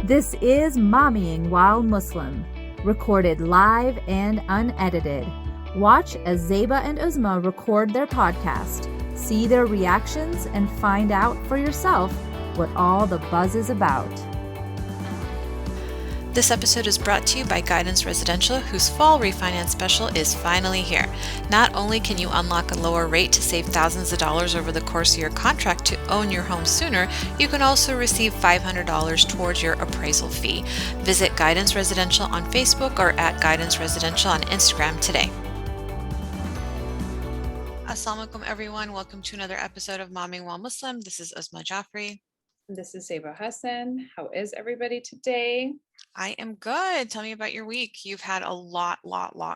This is Mommying While Muslim, recorded live and unedited. Watch as Zeba and Uzma record their podcast, see their reactions, and find out for yourself what all the buzz is about. This episode is brought to you by Guidance Residential, whose fall refinance special is finally here. Not only can you unlock a lower rate to save thousands of dollars over the course of your contract to own your home sooner, you can also receive $500 towards your appraisal fee. Visit Guidance Residential on Facebook or at Guidance Residential on Instagram today. Assalamu alaikum, everyone. Welcome to another episode of Mommyingwhilemuslim. This is Uzma Jaffrey. This is Zeba Hassan. How is everybody today? I am good. Tell me about your week. You've had a lot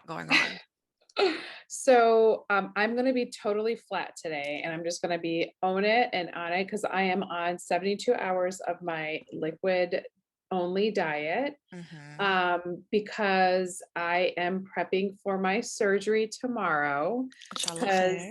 going on. So I'm going to be totally flat today, and I'm just going to be own it and on it because I am on 72 hours of my liquid only diet because I am prepping for my surgery tomorrow. Because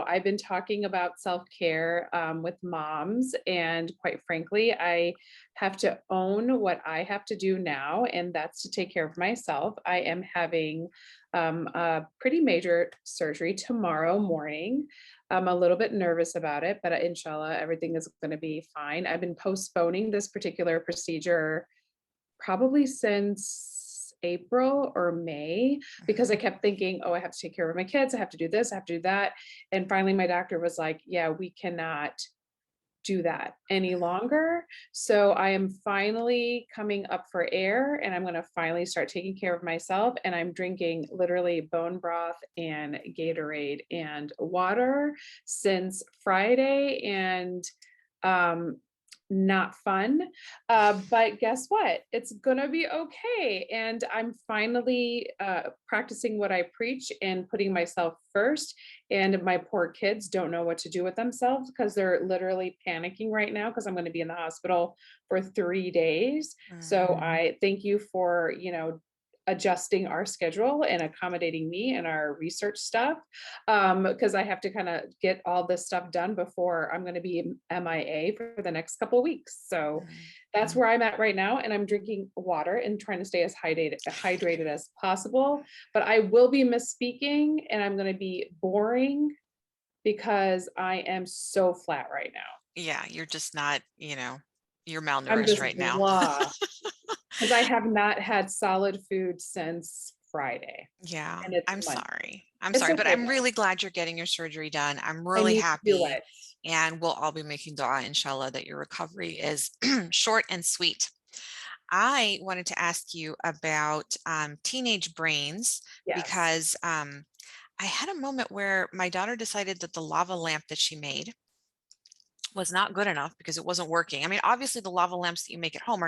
I've been talking about self-care with moms, and quite frankly, I have to own what I have to do now, and that's to take care of myself. I am having a pretty major surgery tomorrow morning. I'm a little bit nervous about it, but inshallah, everything is going to be fine. I've been postponing this particular procedure probably since April or May, because I kept thinking, oh, I have to take care of my kids. I have to do this, I have to do that. And finally, my doctor was like, yeah, we cannot do that any longer. So I am finally coming up for air, and I'm going to finally start taking care of myself. And I'm drinking literally bone broth and Gatorade and water since Friday, and not fun, but guess what? It's gonna be okay. And I'm finally practicing what I preach and putting myself first. And my poor kids don't know what to do with themselves because they're literally panicking right now because I'm going to be in the hospital for 3 days. So I thank you for, adjusting our schedule and accommodating me and our research stuff, because I have to kind of get all this stuff done before I'm going to be MIA for the next couple of weeks. So that's where I'm at right now, and I'm drinking water and trying to stay as hydrated as possible. But I will be misspeaking, and I'm going to be boring because I am so flat right now. Yeah, you're just not, you're malnourished right now. Because I have not had solid food since Friday. Yeah, and I'm sorry, but I'm really glad you're getting your surgery done. I'm really happy, and we'll all be making dua, inshallah, that your recovery is short and sweet. I wanted to ask you about teenage brains, because I had a moment where my daughter decided that the lava lamp that she made was not good enough because it wasn't working. I mean, obviously the lava lamps that you make at home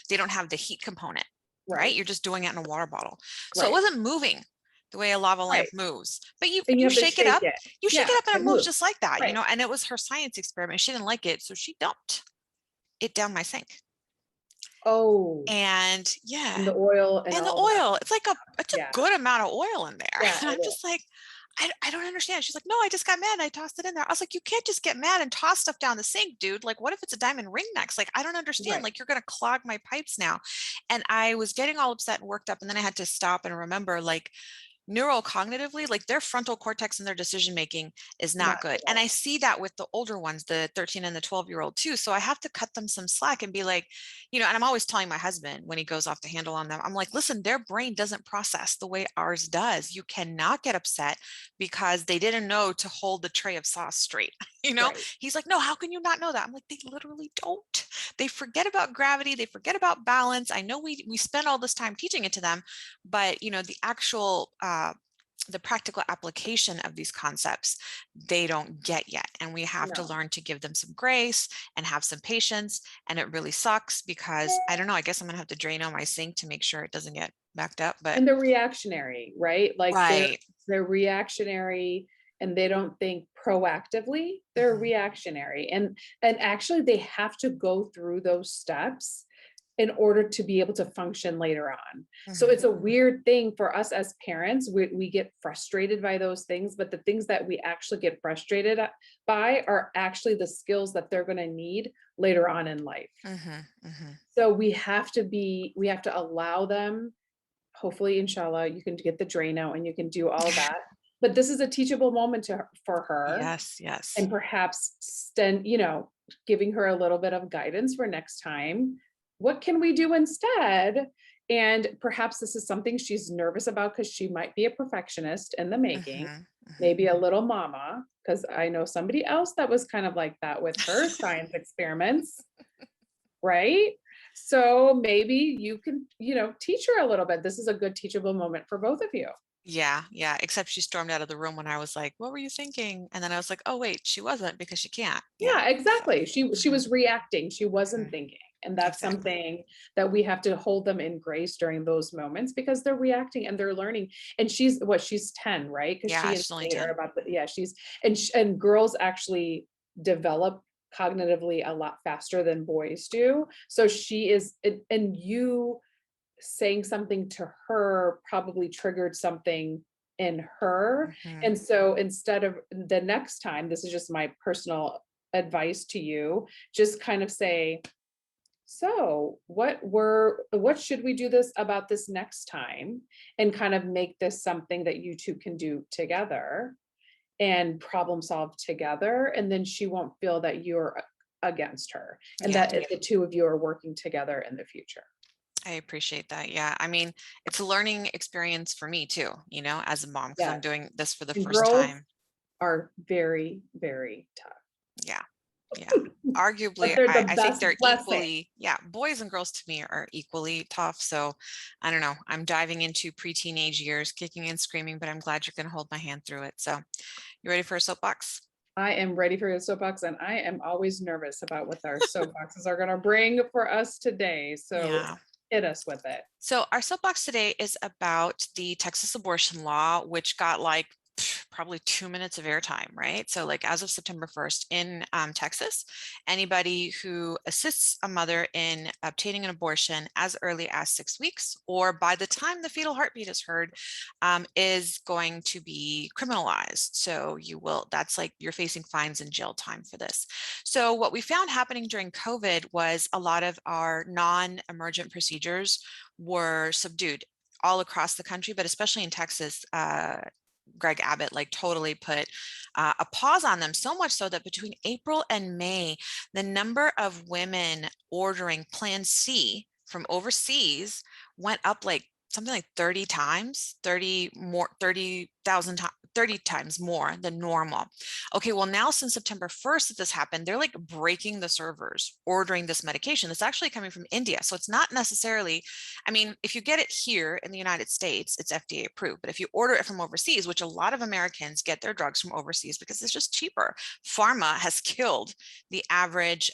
they don't have the heat component, right? You're just doing it in a water bottle. So it wasn't moving the way a lava lamp moves, but you shake it up, and it moves just like that, and it was her science experiment. She didn't like it, so she dumped it down my sink. Oh, and the oil and the oil. It's like it's a good amount of oil in there. And I'm just like, I don't understand. She's like, no, I just got mad and I tossed it in there. I was like, you can't just get mad and toss stuff down the sink, dude. Like, what if it's a diamond ring next? Like, I don't understand. Like, you're going to clog my pipes now. And I was getting all upset and worked up. And then I had to stop and remember, like, neurocognitively, like their frontal cortex and their decision making is not good. And I see that with the older ones, the 13 and the 12-year-old too. So I have to cut them some slack and be like, and I'm always telling my husband when he goes off the handle on them, I'm like, listen, their brain doesn't process the way ours does. You cannot get upset because they didn't know to hold the tray of sauce straight. He's like, no, how can you not know that? I'm like, they literally don't. They forget about gravity. They forget about balance. I know we spend all this time teaching it to them, but the actual the practical application of these concepts, they don't get yet. And we have to learn to give them some grace and have some patience. And it really sucks because I don't know, I guess I'm gonna have to drain on my sink to make sure it doesn't get backed up. And they're reactionary, right? Like they're reactionary, and they don't think proactively. They're reactionary. And actually they have to go through those steps in order to be able to function later on. So it's a weird thing for us as parents. We get frustrated by those things, but the things that we actually get frustrated by are actually the skills that they're going to need later on in life. So we have to allow them. Hopefully, inshallah, you can get the drain out and you can do all that. But this is a teachable moment for her. Yes, yes. And perhaps giving her a little bit of guidance for next time. What can we do instead? And perhaps this is something she's nervous about because she might be a perfectionist in the making, maybe a little mama, because I know somebody else that was kind of like that with her science experiments, right? So maybe you can, teach her a little bit. This is a good teachable moment for both of you. Yeah, except she stormed out of the room when I was like, what were you thinking? And then I was like, oh wait, she wasn't, because she can't. Yeah, exactly. She was reacting. She wasn't thinking. And that's something that we have to hold them in grace during those moments, because they're reacting and they're learning. And she's 10, right? Because she's only 10. And girls actually develop cognitively a lot faster than boys do. So she is, and you saying something to her probably triggered something in her. And so instead of the next time, this is just my personal advice to you, just kind of say, so what should we do about this next time, and kind of make this something that you two can do together and problem solve together. And then she won't feel that you're against her, and that the two of you are working together in the future. I appreciate that. Yeah. I mean, it's a learning experience for me too, as a mom, because I'm doing this for the first time. Are very, very tough. Yeah. Arguably, I think they're equally, boys and girls to me are equally tough. So I don't know. I'm diving into pre-teenage years, kicking and screaming, but I'm glad you're going to hold my hand through it. So you ready for a soapbox? I am ready for your soapbox, and I am always nervous about what our soapboxes are going to bring for us today. So hit us with it. So our soapbox today is about the Texas abortion law, which got probably 2 minutes of airtime, right? So as of September 1st in Texas, anybody who assists a mother in obtaining an abortion as early as 6 weeks, or by the time the fetal heartbeat is heard, is going to be criminalized. So that's you're facing fines and jail time for this. So what we found happening during COVID was a lot of our non-emergent procedures were subdued all across the country, but especially in Texas. Greg Abbott totally put a pause on them, so much so that between April and May, the number of women ordering Plan C from overseas went up something like 30 times, 30 times more than normal. Okay, well now since September 1st that this happened, they're breaking the servers ordering this medication. It's actually coming from India. So it's not necessarily, if you get it here in the United States, it's FDA approved. But if you order it from overseas, which a lot of Americans get their drugs from overseas because it's just cheaper, pharma has killed the average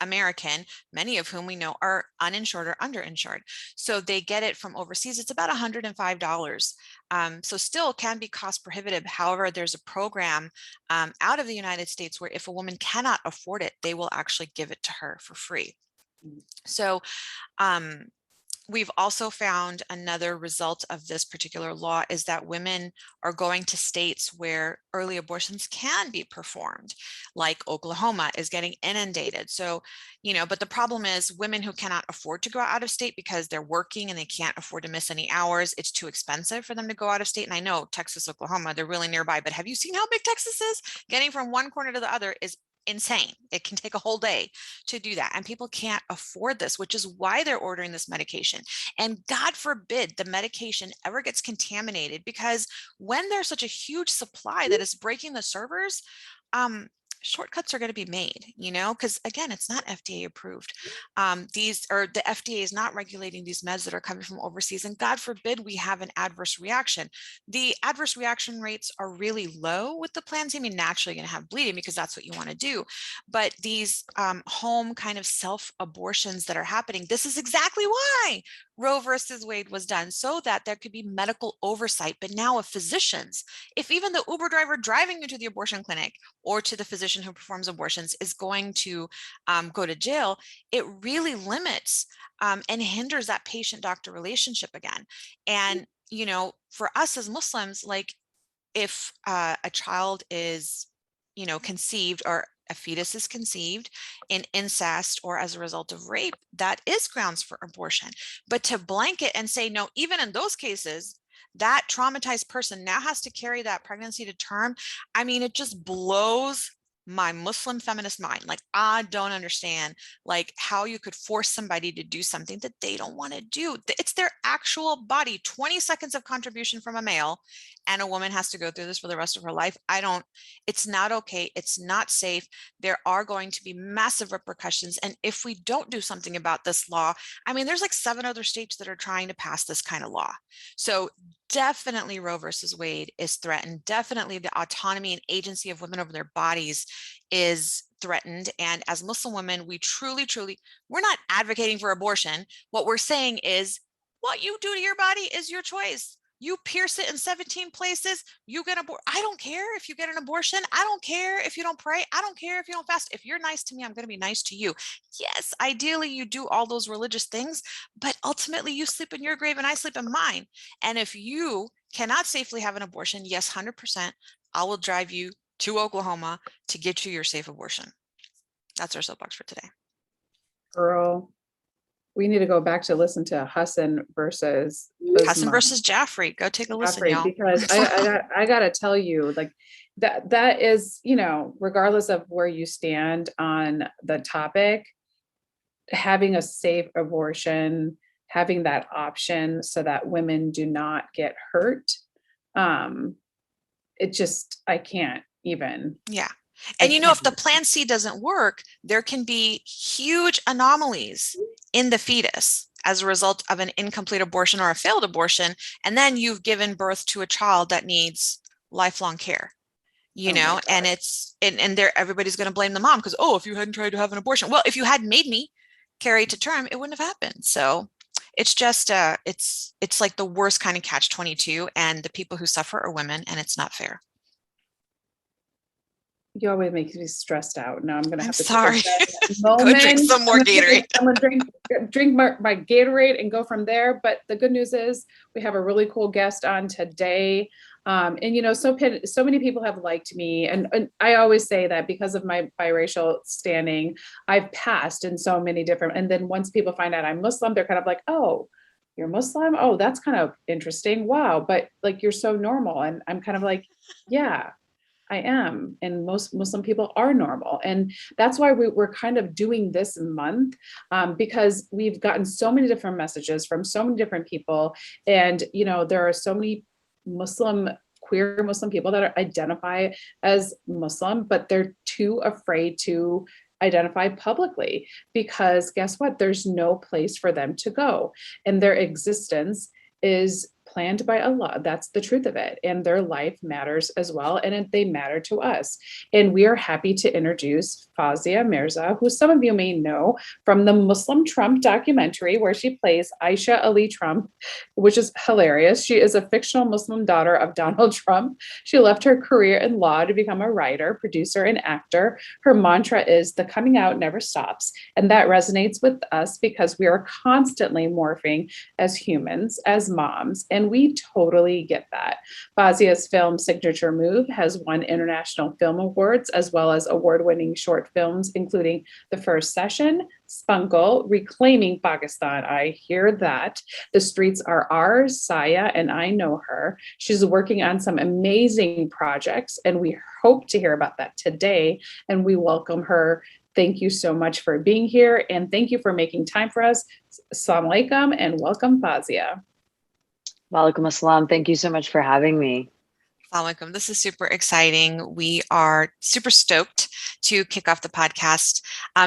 American, many of whom we know are uninsured or underinsured. So they get it from overseas. It's about $105. So still can be cost prohibitive. However, there's a program out of the United States where if a woman cannot afford it, they will actually give it to her for free. So we've also found another result of this particular law is that women are going to states where early abortions can be performed, like Oklahoma is getting inundated. So, but the problem is women who cannot afford to go out of state because they're working and they can't afford to miss any hours. It's too expensive for them to go out of state. And I know Texas, Oklahoma, they're really nearby, but have you seen how big Texas is? Getting from one corner to the other is insane. It can take a whole day to do that. And people can't afford this, which is why they're ordering this medication. And God forbid the medication ever gets contaminated, because when there's such a huge supply that is breaking the servers, shortcuts are going to be made, because again, it's not FDA approved. The FDA is not regulating these meds that are coming from overseas. And God forbid we have an adverse reaction. The adverse reaction rates are really low with the plans. Naturally you're going to have bleeding because that's what you want to do. But these home kind of self-abortions that are happening, this is exactly why Roe versus Wade was done, so that there could be medical oversight, but now of physicians. If even the Uber driver driving you to the abortion clinic or to the physician physician who performs abortions is going to go to jail, it really limits and hinders that patient-doctor relationship again. And, you know, for us as Muslims, like if a child is, you know, conceived, or a fetus is conceived in incest or as a result of rape, that is grounds for abortion. But to blanket and say, no, even in those cases, that traumatized person now has to carry that pregnancy to term. I mean, it just blows my Muslim feminist mind. Like, I don't understand like how you could force somebody to do something that they don't want to do. It's their actual body. 20 seconds of contribution from a male, and a woman has to go through this for the rest of her life. It's not okay. It's not safe. There are going to be massive repercussions. And if we don't do something about this law, I mean, there's like 7 other states that are trying to pass this kind of law. So definitely Roe versus Wade is threatened. Definitely the autonomy and agency of women over their bodies is threatened. And as Muslim women, we truly, we're not advocating for abortion. What we're saying is, what you do to your body is your choice. You pierce it in 17 places, you get abortion. I don't care if you get an abortion. I don't care if you don't pray. I don't care if you don't fast. If you're nice to me, I'm going to be nice to you. Yes, ideally you do all those religious things, but ultimately you sleep in your grave and I sleep in mine. And if you cannot safely have an abortion, yes, 100%, I will drive you to Oklahoma to get you your safe abortion. That's our soapbox for today. Girl, we need to go back to listen to Hassan versus Jaffrey. Go take a listen, y'all. Because I gotta tell you, like that is, you know, regardless of where you stand on the topic, having a safe abortion, having that option so that women do not get hurt. It just, I can't even. Yeah. And you know, if the plan C doesn't work, there can be huge anomalies in the fetus as a result of an incomplete abortion or a failed abortion. And then you've given birth to a child that needs lifelong care, you know, and there, everybody's going to blame the mom because, oh, if you hadn't tried to have an abortion, well, if you hadn't made me carry it to term, it wouldn't have happened. So it's just, it's like the worst kind of catch-22, and the people who suffer are women, and it's not fair. You always make me stressed out. Now I'm going to have to sorry. Go drink some more Gatorade. I'm going to drink my Gatorade and go from there. But the good news is we have a really cool guest on today. And, you know, so many people have liked me. And I always say that because of my biracial standing, I've passed in so many different, and then once people find out I'm Muslim, they're kind of like, oh, you're Muslim? Oh, that's kind of interesting. Wow. But like, you're so normal. And I'm kind of like, yeah, I am. And most Muslim people are normal. And that's why we're kind of doing this month, because we've gotten so many different messages from so many different people. And, you know, there are so many queer Muslim people that identify as Muslim, but they're too afraid to identify publicly because guess what? There's no place for them to go. And their existence is planned by Allah. That's the truth of it. And their life matters as well. And they matter to us. And we are happy to introduce Fazia Mirza, who some of you may know from the Muslim Trump documentary, where she plays Ayesha Ali Trump, which is hilarious. She is a fictional Muslim daughter of Donald Trump. She left her career in law to become a writer, producer, and actor. Her mantra is "the coming out never stops." And that resonates with us because we are constantly morphing as humans, as moms, and we totally get that. Fazia's film Signature Move has won international film awards, as well as award-winning short films, including The First Session, Spunkle, Reclaiming Pakistan. I hear that. The Streets Are Ours, Saya, and I Know Her. She's working on some amazing projects, and we hope to hear about that today. And we welcome her. Thank you so much for being here, and thank you for making time for us. Assalamu alaikum, and welcome, Fazia. Walaikum assalam. Thank you so much for having me. Assalamu alaikum. This is super exciting. We are super stoked to kick off the podcast.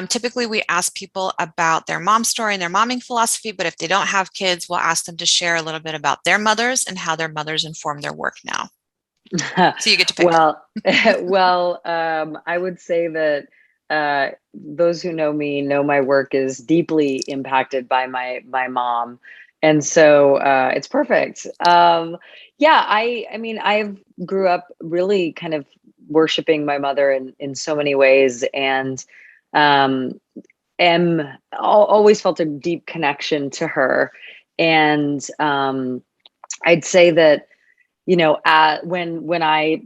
Typically, we ask people about their mom story and their momming philosophy, but if they don't have kids, we'll ask them to share a little bit about their mothers and how their mothers inform their work now. So you get to pick. Well, I would say that those who know me know my work is deeply impacted by my mom. And so it's perfect. I mean, I grew up really kind of worshiping my mother in so many ways, and always felt a deep connection to her. And I'd say that, when I,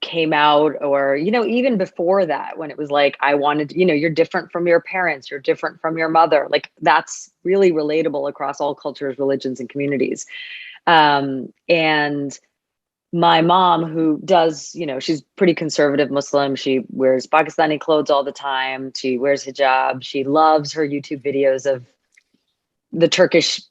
came out, or, even before that, when it was like, I wanted, you're different from your parents, you're different from your mother. Like, that's really relatable across all cultures, religions, and communities. And my mom, who does, she's pretty conservative Muslim. She wears Pakistani clothes all the time. She wears hijab. She loves her YouTube videos of the Turkish,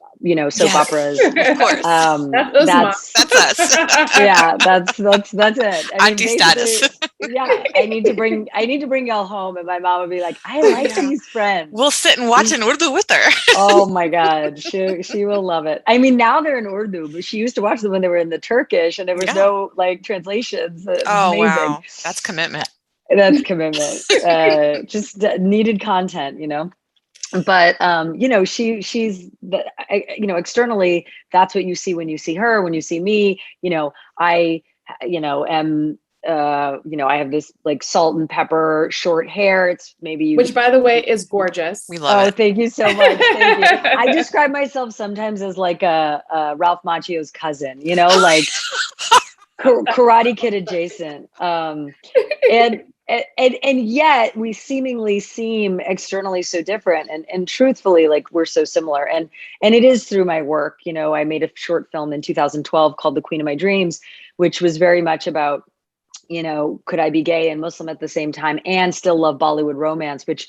soap operas. Of course. That's us. Yeah, that's it. Auntie status. Yeah, I need to bring y'all home, and my mom would be like, I like these friends. We'll sit and watch an Urdu with her. Oh my God, she will love it. I mean, now they're in Urdu, but she used to watch them when they were in the Turkish, and there was no like translations. Oh, amazing. Wow, that's commitment. That's commitment. Just needed content, But she's externally, that's what you see when you see her. When you see me, I am I have this like salt and pepper short hair. It's which, by the way, is gorgeous. We love it. Oh, thank you so much. Thank you. I describe myself sometimes as like a Ralph Macchio's cousin, like Karate Kid adjacent. And yet we seemingly seem externally so different, and truthfully, like, we're so similar. And it is through my work. I made a short film in 2012 called The Queen of My Dreams, which was very much about, could I be gay and Muslim at the same time and still love Bollywood romance, which,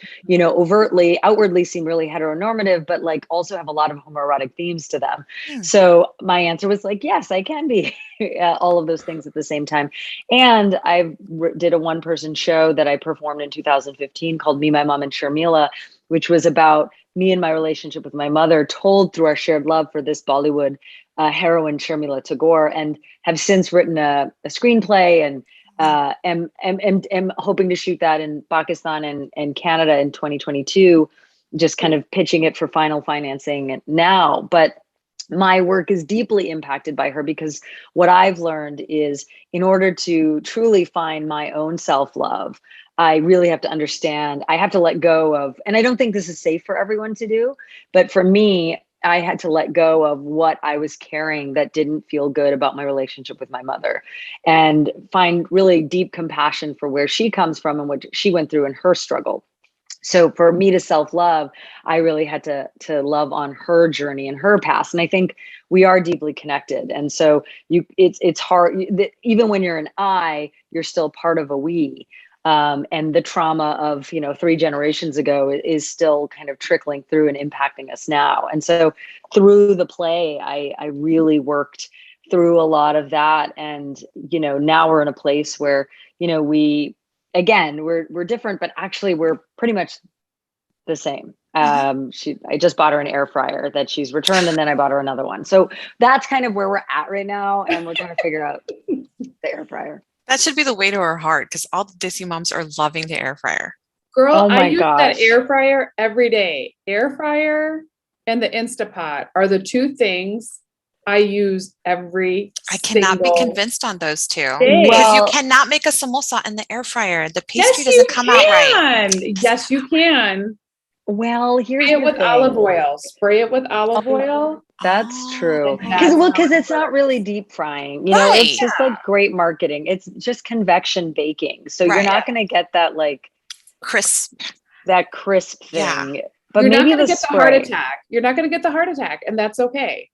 outwardly seem really heteronormative, but like also have a lot of homoerotic themes to them. So my answer was like, yes, I can be all of those things at the same time. And I did a one-person show that I performed in 2015 called Me, My Mom, and Sharmila, which was about me and my relationship with my mother, told through our shared love for this Bollywood heroine, Sharmila Tagore, and have since written a screenplay, and am hoping to shoot that in Pakistan and Canada in 2022, just kind of pitching it for final financing now. But my work is deeply impacted by her, because what I've learned is, in order to truly find my own self-love, I really have to understand, I have to let go of, and I don't think this is safe for everyone to do, but for me, I had to let go of what I was carrying that didn't feel good about my relationship with my mother, and find really deep compassion for where she comes from and what she went through in her struggle. So for me to self-love, I really had to love on her journey and her past. And I think we are deeply connected. And so it's hard, even when you're an I, you're still part of a we. And the trauma of, 3 generations ago is still kind of trickling through and impacting us now. And so through the play, I really worked through a lot of that. And, now we're in a place where, we're different, but actually we're pretty much the same. I just bought her an air fryer that she's returned, and then I bought her another one. So that's kind of where we're at right now. And we're trying to figure out the air fryer. That should be the way to our heart, because all the Disney moms are loving the air fryer. Girl, I use that air fryer every day. Air fryer and the Instapot are the 2 things I use every I cannot be convinced on those 2. day. Because you cannot make a samosa in the air fryer. The pastry doesn't come out right. Yes, you can. Well, here's Spray it with olive oil. Spray it with olive oil. That's true. Because it's not really deep frying. It's just like great marketing. It's just convection baking. So you're not going to get that like crisp thing. Yeah. But you're maybe not going to get the heart spray. attack. You're not going to get the heart attack, and that's okay.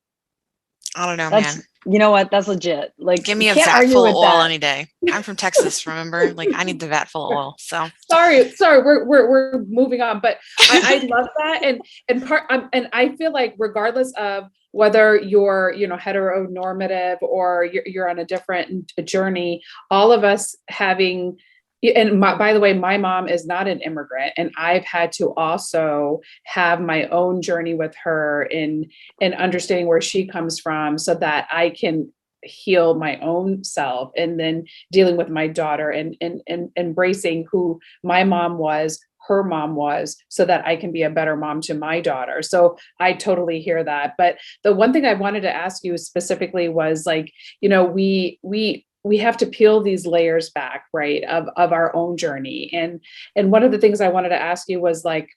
I don't know, man. You know what? That's legit. Like, give me a vat full of oil any day. I'm from Texas, remember? Like, I need the vat full of oil. So sorry, we're moving on, but I love that, and I feel like regardless of whether you're heteronormative or you're on a different journey, all of us having. And by the way, my mom is not an immigrant, and I've had to also have my own journey with her in understanding where she comes from, so that I can heal my own self, and then dealing with my daughter and embracing who my mom was, her mom was, so that I can be a better mom to my daughter. So I totally hear that. But the one thing I wanted to ask you specifically was, like, we we have to peel these layers back, right, of our own journey. And one of the things I wanted to ask you was like,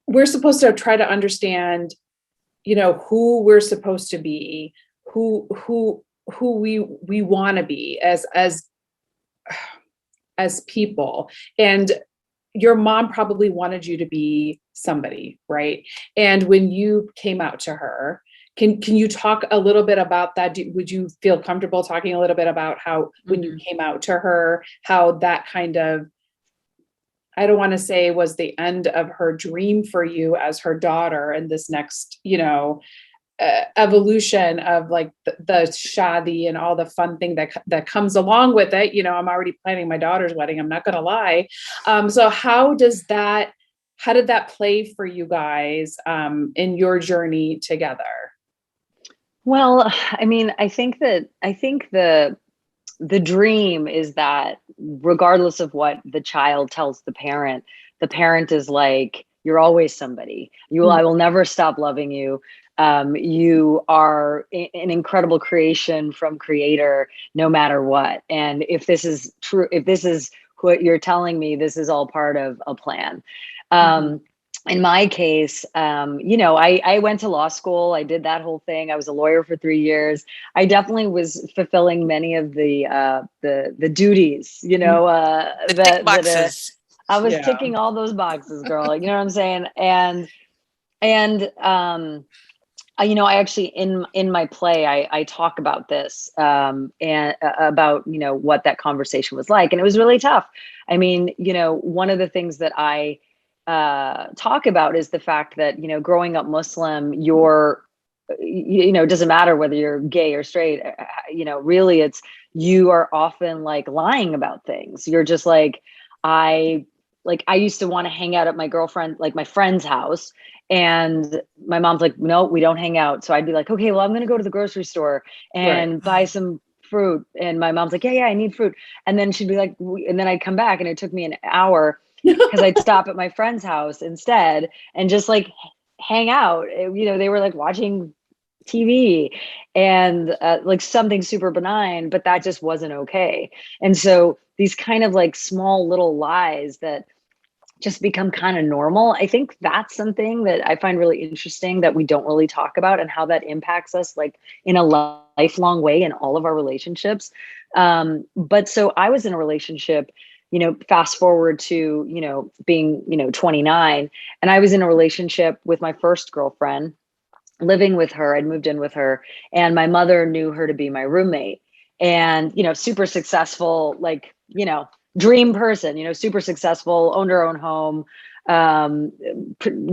we're supposed to try to understand, who we're supposed to be, who we want to be as people. And your mom probably wanted you to be somebody, right? And when you came out to her, can you talk a little bit about that? Would you feel comfortable talking a little bit about how when you came out to her, how that kind of, I don't want to say was the end of her dream for you as her daughter, and this next, evolution of like the shadi and all the fun thing that comes along with it. I'm already planning my daughter's wedding, I'm not going to lie. So how did that play for you guys in your journey together? Well, I mean, I think the dream is that regardless of what the child tells the parent is like, you're always somebody. I will never stop loving you. You are an incredible creation from Creator, no matter what. And if this is true, if this is what you're telling me, this is all part of a plan. In my case, I went to law school. I did that whole thing. I was a lawyer for 3 years. I definitely was fulfilling many of the duties, The boxes. I was ticking all those boxes, girl. You know what I'm saying? And I actually in my play I talk about this and about what that conversation was like, and it was really tough. I mean, one of the things that I talk about is the fact that growing up Muslim, it doesn't matter whether you're gay or straight. Really, you are often like lying about things. You're just like, I used to want to hang out at my friend's house. And my mom's like, no, we don't hang out. So I'd be like, okay, well, I'm going to go to the grocery store and buy some fruit. And my mom's like, yeah, I need fruit. And then she'd be like, and then I'd come back, and it took me an hour because I'd stop at my friend's house instead and just like hang out. They were like watching TV and like something super benign, but that just wasn't okay. And so these kind of like small little lies that just become kind of normal. I think that's something that I find really interesting that we don't really talk about, and how that impacts us like in a lifelong way in all of our relationships. But so I was in a relationship, fast forward to, being, 29, and I was in a relationship with my first girlfriend, living with her. I'd moved in with her, and my mother knew her to be my roommate, and, super successful, like, dream person, super successful, owned her own home,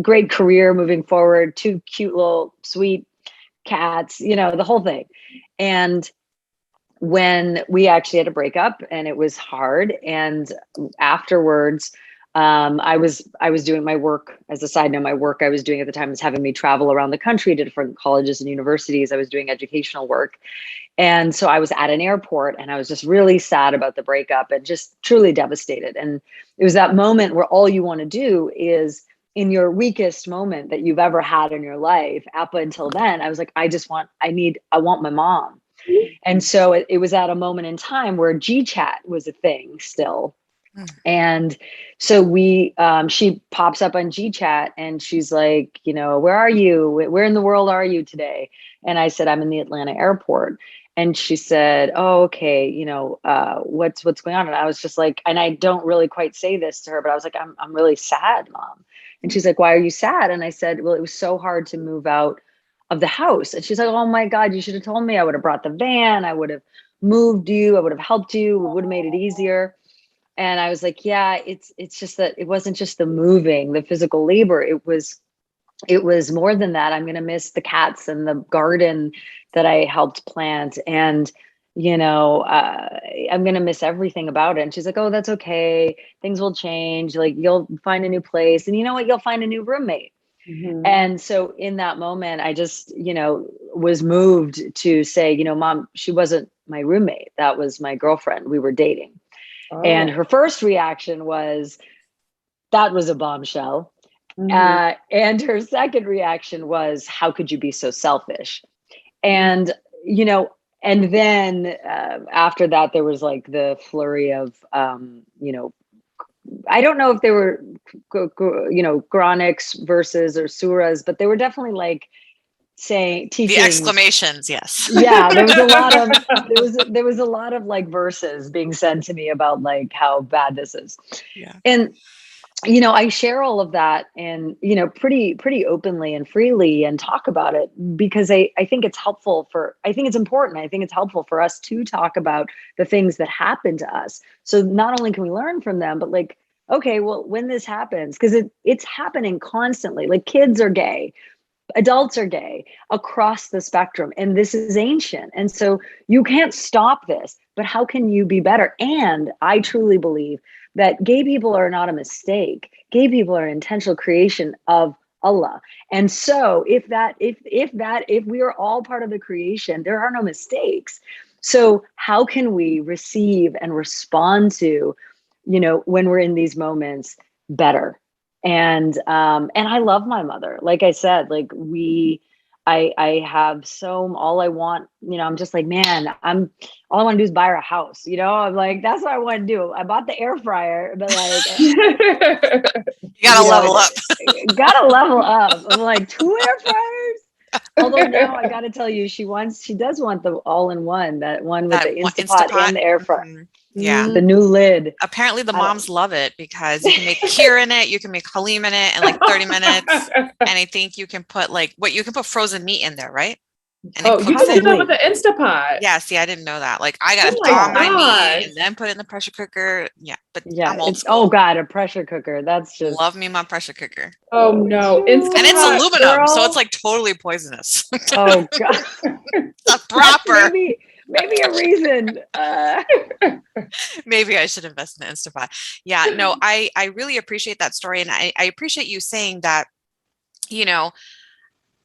great career moving forward, 2 cute little sweet cats, the whole thing. And when we actually had to break up, and it was hard, and afterwards, I was doing my work. As a side note, my work I was doing at the time was having me travel around the country to different colleges and universities. I was doing educational work. And so I was at an airport, and I was just really sad about the breakup and just truly devastated. And it was that moment where all you want to do is, in your weakest moment that you've ever had in your life, up until then, I was like, I want my mom. And so it was at a moment in time where GChat was a thing still. And so she pops up on GChat, and she's like, where are you? Where in the world are you today? And I said, I'm in the Atlanta airport. And she said, oh, okay. What's going on? And I was just like, and I don't really quite say this to her, but I was like, I'm really sad, Mom. And she's like, why are you sad? And I said, well, it was so hard to move out of the house. And she's like, oh my God, you should have told me. I would have brought the van. I would have moved you. I would have helped you. It would have made it easier. And I was like, yeah, it's just that it wasn't just the moving, the physical labor. It was more than that. I'm going to miss the cats and the garden that I helped plant. And, I'm going to miss everything about it. And she's like, oh, that's okay. Things will change. Like, you'll find a new place, and you know what? You'll find a new roommate. Mm-hmm. And so in that moment, I just, was moved to say, Mom, she wasn't my roommate. That was my girlfriend. We were dating. Oh. And her first reaction was, that was a bombshell. Mm-hmm. And her second reaction was, how could you be so selfish? And, And then after that, there was like the flurry of, I don't know if they were, Quranics verses or surahs, but they were definitely like teaching. The exclamations, yes. Yeah, there was a lot of like verses being said to me about like how bad this is. Yeah. And I share all of that and, pretty openly and freely and talk about it because I think it's helpful I think it's important. I think it's helpful for us to talk about the things that happen to us. So not only can we learn from them, but like, okay, well, when this happens, because it's happening constantly, like kids are gay, adults are gay across the spectrum, and this is ancient. And so you can't stop this, but how can you be better? And I truly believe that gay people are not a mistake. Gay people are an intentional creation of Allah. And so if we are all part of the creation, there are no mistakes. So how can we receive and respond to, when we're in these moments better? And I love my mother. Like I said, like I have all I want, I'm just like, man, all I want to do is buy her a house. I'm like, that's what I want to do. I bought the air fryer, but like, you gotta level up. Gotta level up. I'm like, 2 air fryers. Although now I gotta tell you, she does want the all-in-one, that one with the Instapot and the air fryer. Mm-hmm. Yeah. The new lid. Apparently the moms love it because you can make kheer in it, you can make halim in it in like 30 minutes. And I think you can put you can put frozen meat in there, right? And you can do that with the Instapot. Yeah, see, I didn't know that. Like I gotta thaw my meat and then put it in the pressure cooker. Yeah, but yeah, oh God, a pressure cooker. That's just love me my pressure cooker. Oh no, Instapot, and it's aluminum, so it's like totally poisonous. Oh God, it's proper. Maybe a reason. Maybe I should invest in the Instapot. Yeah, no, I really appreciate that story. And I appreciate you saying that,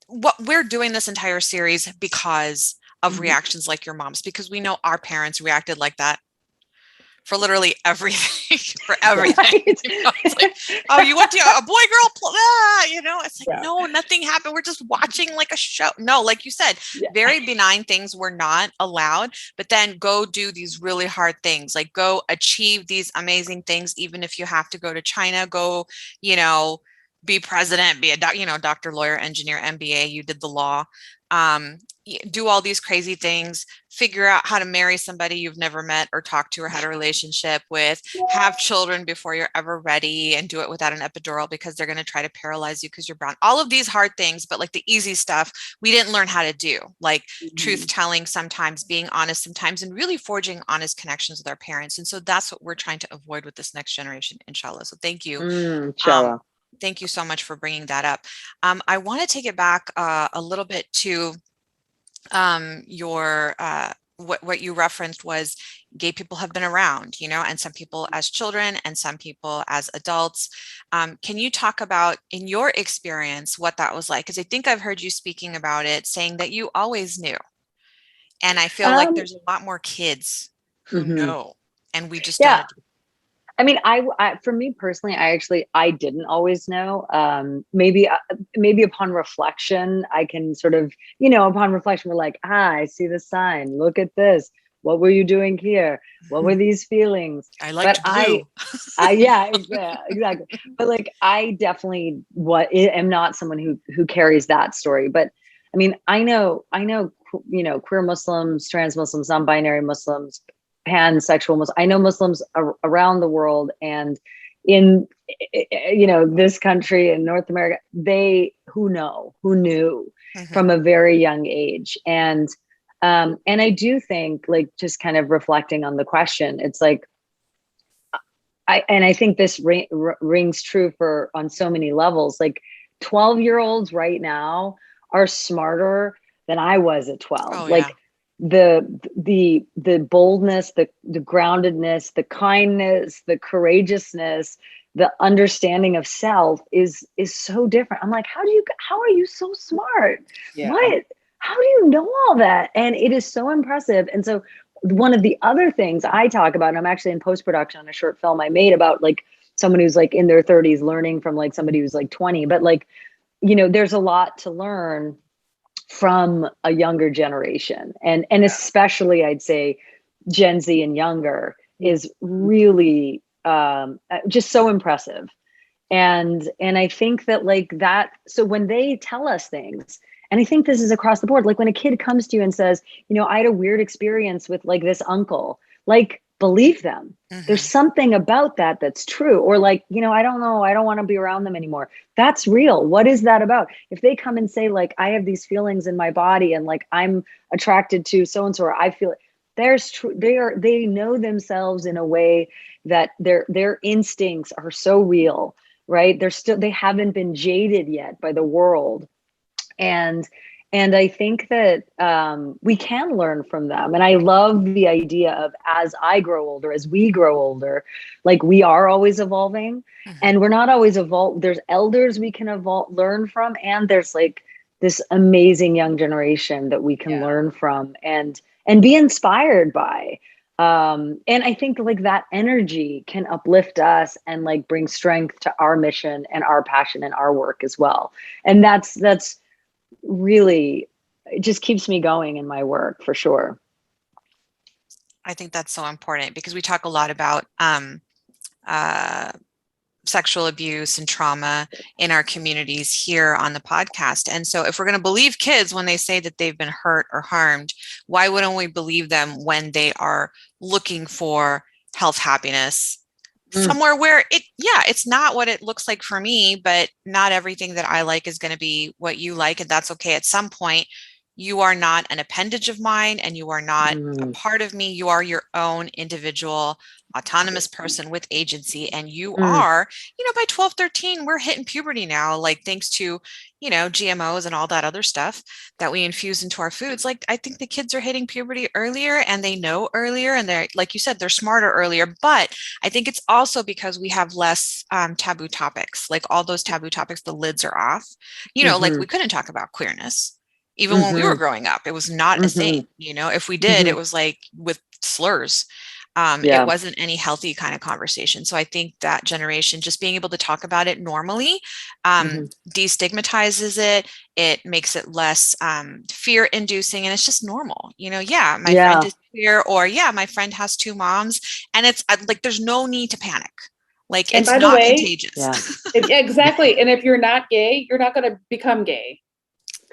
what we're doing this entire series because of reactions like your mom's, because we know our parents reacted like that for literally everything, for everything. Right. It's like, oh, you went to a boy girl, it's like, no, nothing happened. We're just watching like a show. No, like you said, very benign things were not allowed, but then go do these really hard things, like go achieve these amazing things. Even if you have to go to China, go, be president, be a doctor, lawyer, engineer, MBA, you did the law, do all these crazy things, figure out how to marry somebody you've never met or talked to or had a relationship with, have children before you're ever ready, and do it without an epidural because they're going to try to paralyze you because you're brown. All of these hard things, but like the easy stuff, we didn't learn how to do, like truth telling sometimes, being honest sometimes, and really forging honest connections with our parents. And so that's what we're trying to avoid with this next generation, inshallah. So thank you. Inshallah. Thank you so much for bringing that up. I want to take it back a little bit to your what you referenced was gay people have been around, and some people as children and some people as adults. Can you talk about, in your experience, what that was like? Because I think I've heard you speaking about it, saying that you always knew. And I feel like there's a lot more kids who know, and we just don't. I mean, I for me personally, I didn't always know. Maybe upon reflection, I can sort of, upon reflection, we're like, I see the sign. Look at this. What were you doing here? What were these feelings? I liked blue. Yeah, exactly. But like, I definitely am not someone who carries that story. But I mean, I know, queer Muslims, trans Muslims, non-binary Muslims, pansexual Muslims. I know Muslims around the world and in this country in North America, who knew from a very young age. And I do think, like, just kind of reflecting on the question, it's like, I think this rings true on so many levels. Like 12-year-olds right now are smarter than I was at 12. Oh, like, the boldness, the groundedness, the kindness, the courageousness, the understanding of self is so different. I'm like, how are you so smart? Yeah. How do you know all that? And it is so impressive. And so one of the other things I talk about, and I'm actually in post-production on a short film I made about like someone who's like in their 30s learning from like somebody who's like 20, but like, there's a lot to learn from a younger generation. And especially I'd say Gen Z and younger is really just so impressive. And I think that like that, so when they tell us things, and I think this is across the board, like when a kid comes to you and says, you know, I had a weird experience with like this uncle, like believe them. There's something about that that's true. Or like, you know, I don't know, I don't want to be around them anymore. That's real. What is that about? If they come and say like, I have these feelings in my body and like I'm attracted to so-and-so, or I feel it, there's true. They know themselves in a way that their instincts are so real, right? They haven't been jaded yet by the world. And I think that we can learn from them. And I love the idea of, as I grow older, as we grow older, like we are always evolving, and we're not always evolved. There's elders we can learn from, and there's like this amazing young generation that we can learn from and be inspired by. And I think like that energy can uplift us and like bring strength to our mission and our passion and our work as well. And that's really, it just keeps me going in my work for sure. I think that's so important because we talk a lot about sexual abuse and trauma in our communities here on the podcast. And so if we're going to believe kids when they say that they've been hurt or harmed, why wouldn't we believe them when they are looking for health, happiness, somewhere where it's not what it looks like for me, but not everything that I like is going to be what you like. And that's okay. At some point, you are not an appendage of mine and you are not a part of me. You are your own individual, autonomous person with agency. And you are, you know, by 12, 13, we're hitting puberty now, like thanks to, you know, GMOs and all that other stuff that we infuse into our foods. Like, I think the kids are hitting puberty earlier and they know earlier. And they're, like you said, they're smarter earlier. But I think it's also because we have less taboo topics, like all those taboo topics, the lids are off, you know, like we couldn't talk about queerness. Even when we were growing up, it was not a thing, you know, if we did, it was like with slurs. It wasn't any healthy kind of conversation. So I think that generation, just being able to talk about it normally, destigmatizes it. It makes it less fear inducing, and it's just normal. You know, my friend is queer, or my friend has two moms, and it's like, there's no need to panic. Like, it's not contagious. Exactly. And if you're not gay, you're not going to become gay.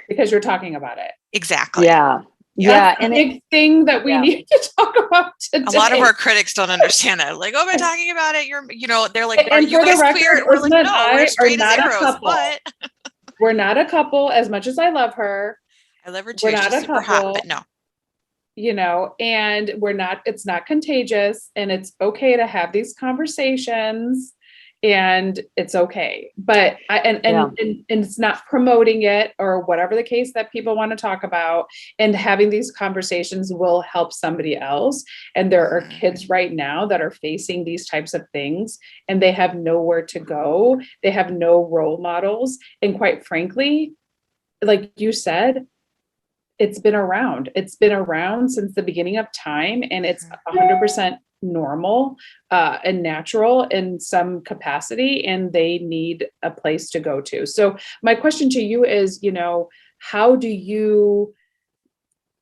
Because you're talking about it. Exactly. And a big thing that we need to talk about today. A lot of our critics don't understand that. Like, oh, by talking about it, they're like, are you guys queer? We're like, no, we're straight as arrows. But we're not a couple. As much as I love her, I love her too. We're not a couple. Hot, but no. You know, and it's not contagious, and it's okay to have these conversations. And it's okay, but and it's not promoting it or whatever the case that people want to talk about, and having these conversations will help somebody else. And there are kids right now that are facing these types of things and they have nowhere to go. They have no role models. And quite frankly, like you said, it's been around. It's been around since the beginning of time, and it's 100% normal and natural in some capacity, and they need a place to go to. So my question to you is, you know, how do you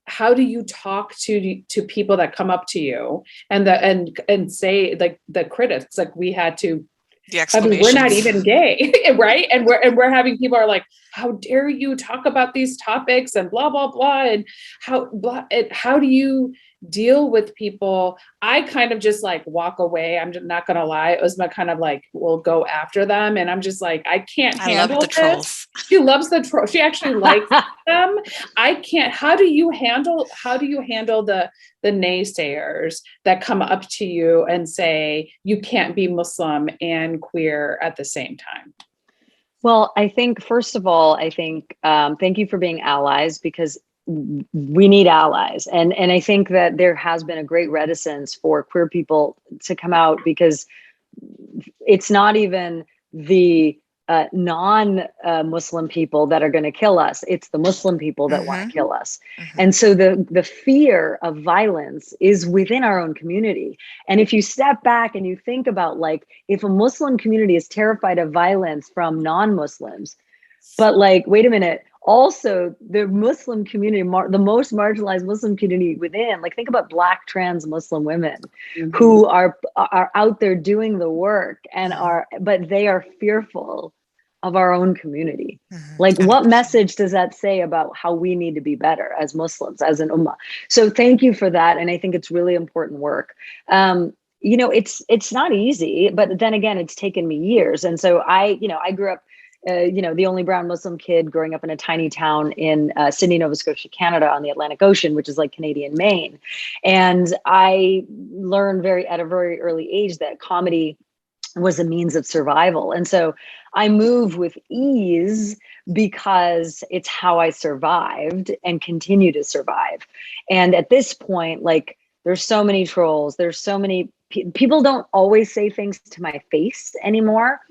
talk to people that come up to you and say, like, the critics, like we had to, I mean, we're not even gay, right? And we're having people are like, how dare you talk about these topics and blah, blah, blah. And how do you deal with people? I kind of just like walk away. I'm just not going to lie. It was my kind of like, we'll go after them. And I'm just like, I can't handle this. Trolls. She loves the trolls. She actually likes them. I can't. How do you handle the naysayers that come up to you and say you can't be Muslim and queer at the same time? Well, I think, first of all, thank you for being allies, because we need allies. And I think that there has been a great reticence for queer people to come out, because it's not even the non-Muslim people that are going to kill us. It's the Muslim people that want to kill us. And so the fear of violence is within our own community. And if you step back and you think about, like, if a Muslim community is terrified of violence from non-Muslims, but like, wait a minute, also the Muslim community, the most marginalized Muslim community within, like think about Black trans Muslim women who are out there doing the work and but they are fearful of our own community. Like what message does that say about how we need to be better as Muslims, as an ummah? So thank you for that. And I think it's really important work. You know, it's not easy, but then again, it's taken me years. And so I grew up, you know, the only brown Muslim kid growing up in a tiny town in Sydney, Nova Scotia, Canada, on the Atlantic Ocean, which is like Canadian Maine. And I learned at a very early age that comedy was a means of survival. And so I move with ease because it's how I survived and continue to survive. And at this point, like there's so many trolls, there's so many people don't always say things to my face anymore,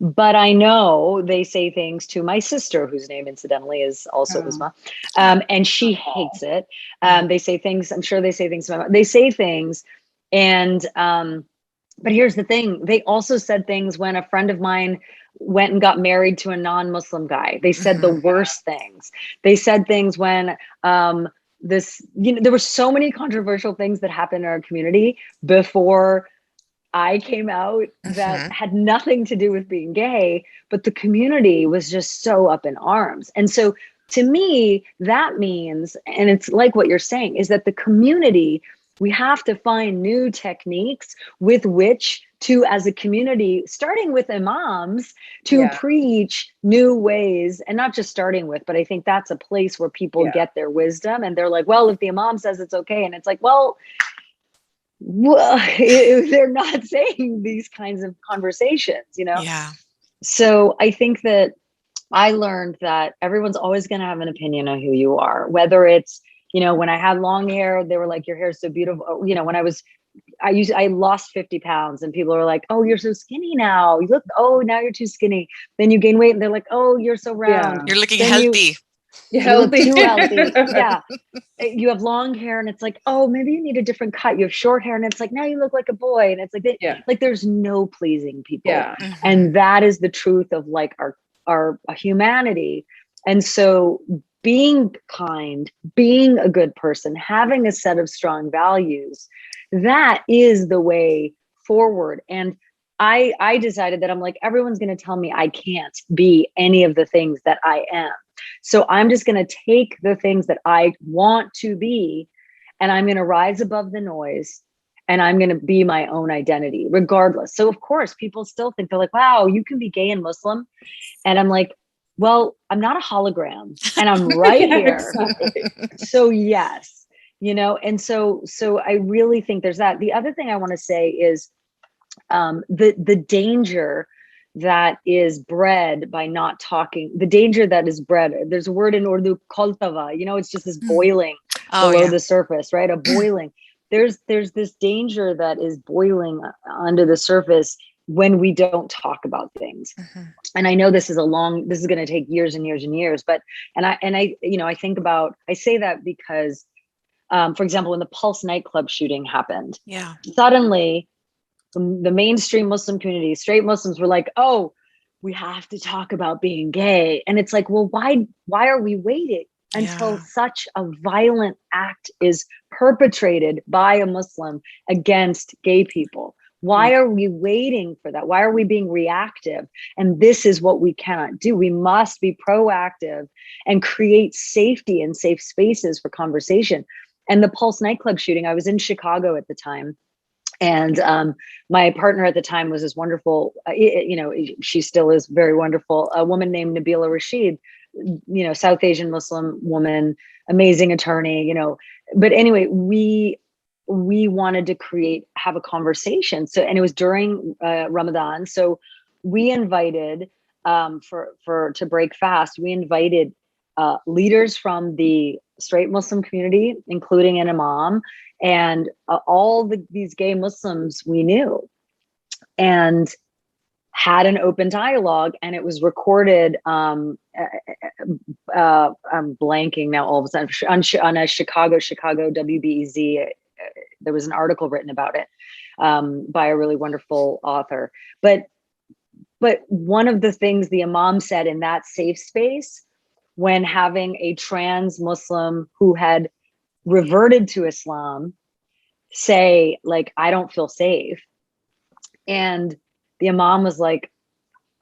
but I know they say things to my sister, whose name incidentally is also Uzma, and she hates it. They say things, I'm sure they say things to my mom. They say things, and but here's the thing. They also said things when a friend of mine went and got married to a non-Muslim guy. They said the worst things. They said things when there were so many controversial things that happened in our community before I came out that had nothing to do with being gay, but the community was just so up in arms. And so to me, that means, and it's like what you're saying, is that the community, we have to find new techniques with which to, as a community, starting with imams, to preach new ways, and not just starting with, but I think that's a place where people get their wisdom, and they're like, well, if the imam says it's okay, and it's like, well, they're not saying these kinds of conversations, you know? Yeah. So I think that I learned that everyone's always going to have an opinion on who you are, whether it's, you know, when I had long hair, they were like, your hair is so beautiful. You know, when I lost 50 pounds and people are like, oh, you're so skinny now. You look, oh, now you're too skinny. Then you gain weight and they're like, oh, you're so round. You're looking then healthy. You look too healthy. Yeah. You have long hair and it's like, oh, maybe you need a different cut. You have short hair and it's like, now you look like a boy. And it's like, like there's no pleasing people. Yeah. And that is the truth of like our humanity. And so being kind, being a good person, having a set of strong values, that is the way forward. And I decided that I'm like, everyone's going to tell me I can't be any of the things that I am. So I'm just going to take the things that I want to be, and I'm going to rise above the noise, and I'm going to be my own identity regardless. So of course, people still think, they're like, wow, you can be gay and Muslim. And I'm like, well, I'm not a hologram and I'm right here. Exactly. So yes, you know, and so I really think there's that. The other thing I want to say is the danger that is bred by not talking, the danger that is bred. There's a word in Urdu, koltava, you know, it's just this boiling below the surface, right? A boiling. There's this danger that is boiling under the surface when we don't talk about things. And I know this is going to take years and years and years, but, I, you know, I say that because, for example, when the Pulse nightclub shooting happened, suddenly the mainstream Muslim community, straight Muslims were like, oh, we have to talk about being gay. And it's like, well, why are we waiting until such a violent act is perpetrated by a Muslim against gay people? Why are we waiting for that? Why are we being reactive? And this is what we cannot do. We must be proactive and create safety and safe spaces for conversation. And the Pulse nightclub shooting, I was in Chicago at the time. And my partner at the time was this wonderful, you know, she still is very wonderful, a woman named Nabila Rashid, you know, South Asian Muslim woman, amazing attorney, you know. But anyway, we wanted to have a conversation. So, and it was during Ramadan. So we invited, to break fast, we invited leaders from the straight Muslim community, including an imam, and all these gay Muslims we knew, and had an open dialogue, and it was recorded. I'm blanking now all of a sudden on a Chicago WBEZ. There was an article written about it by a really wonderful author. But one of the things the imam said in that safe space when having a trans Muslim who had reverted to Islam say, like, I don't feel safe. And the Imam was like,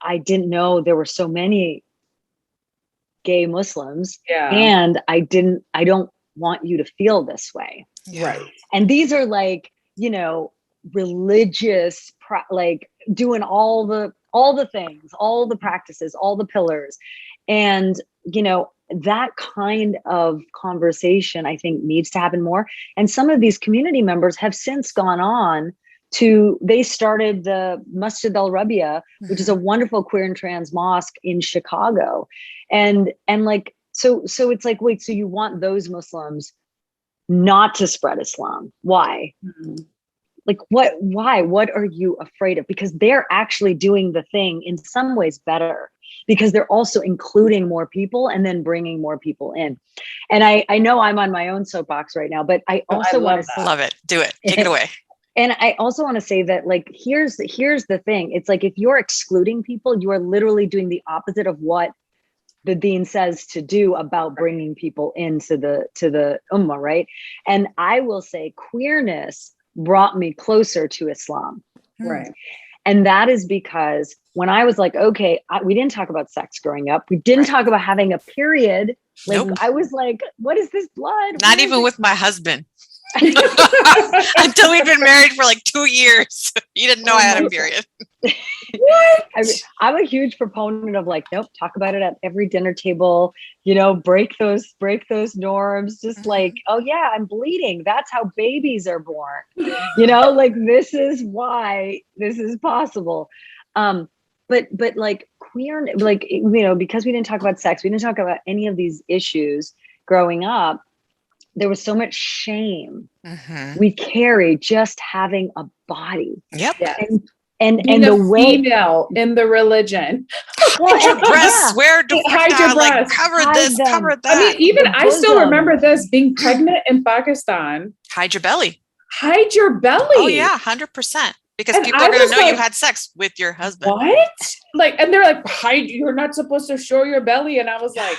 I didn't know there were so many gay Muslims. Yeah. And I don't want you to feel this way. Right. And these are like, you know, religious, like doing all the things, all the practices, all the pillars. And, you know, that kind of conversation, I think, needs to happen more. And some of these community members have since gone on they started the Masjid al-Rabia, which is a wonderful queer and trans mosque in Chicago. And like, so it's like, wait, so you want those Muslims not to spread Islam? Why? Mm-hmm. Like, why? What are you afraid of? Because they're actually doing the thing in some ways better, because they're also including more people and then bringing more people in. And I know I'm on my own soapbox right now, but I also want to love it. Do it. Take it away. And I also want to say that, like, here's the thing. It's like, if you're excluding people, you are literally doing the opposite of what the Deen says to do about bringing people into the Ummah, right? And I will say queerness brought me closer to Islam. Right. And that is because when I was like, okay, we didn't talk about sex growing up. We didn't talk about having a period. Like, nope. I was like, what is this blood? Not even with my husband. Until we'd been married for like 2 years. He didn't know I had a period. What? I'm a huge proponent of, like, nope, talk about it at every dinner table, you know, break those norms. Just like, oh yeah, I'm bleeding. That's how babies are born. You know, like, this is why this is possible. But like queer, like, you know, because we didn't talk about sex, we didn't talk about any of these issues growing up. There was so much shame we carry just having a body. Yep. And the way female in the religion. Hide your breasts, wear dupatta, like cover this, cover that. I mean, even I still remember this, being pregnant in Pakistan. Hide your belly. Hide your belly. Oh yeah, 100%. Because people are going to know you had sex with your husband. What? Like, and they're like, hide. You're not supposed to show your belly. And I was like,